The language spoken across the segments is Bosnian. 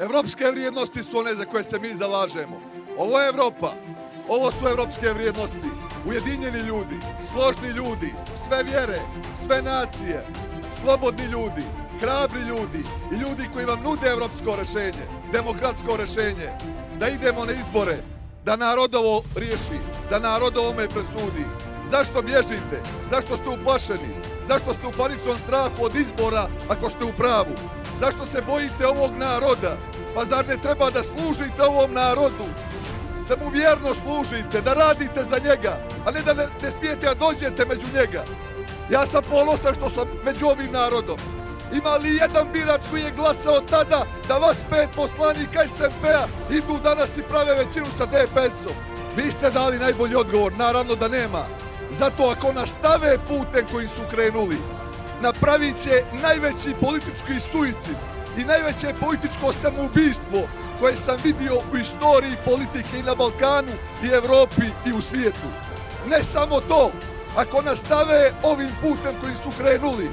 Evropske vrijednosti su one za koje se mi zalažemo. Ovo je Evropa. Ovo su evropske vrijednosti. Ujedinjeni ljudi, složni ljudi, sve vjere, sve nacije, slobodni ljudi, hrabri ljudi i ljudi koji vam nude evropsko rešenje, demokratsko rešenje, da idemo na izbore, da narod ovo riješi, da narod ovome presudi. Zašto bježite? Zašto ste uplašeni? Zašto ste u paničnom strahu od izbora ako ste u pravu? Zašto se bojite ovog naroda? Pa zar ne treba da služite ovom narodu? Da mu vjerno služite, da radite za njega, a ne da ne smijete da dođete među njega. Ja sam ponosan što sam među ovim narodom. Ima li jedan birač koji je glasao tada da vas 5 poslanika SMP-a idu danas i prave većinu sa DPS-om? Vi ste dali najbolji odgovor, naravno da nema. Zato ako nastave putem kojim su krenuli, napravit će najveći politički suicid i najveće političko samoubistvo koje sam vidio u istoriji politike i na Balkanu i Evropi i u svijetu. Ne samo to, ako nastave ovim putem kojim su krenuli,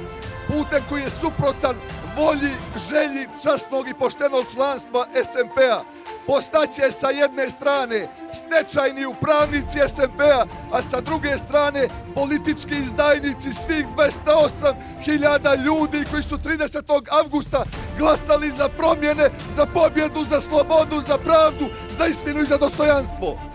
putem koji je suprotan volji, želji časnog i poštenog članstva SMP-a, postaće sa jedne strane stečajni upravnici SMP-a, a sa druge strane politički izdajnici svih 208.000 ljudi koji su 30. avgusta glasali za promjene, za pobjedu, za slobodu, za pravdu, za istinu i za dostojanstvo.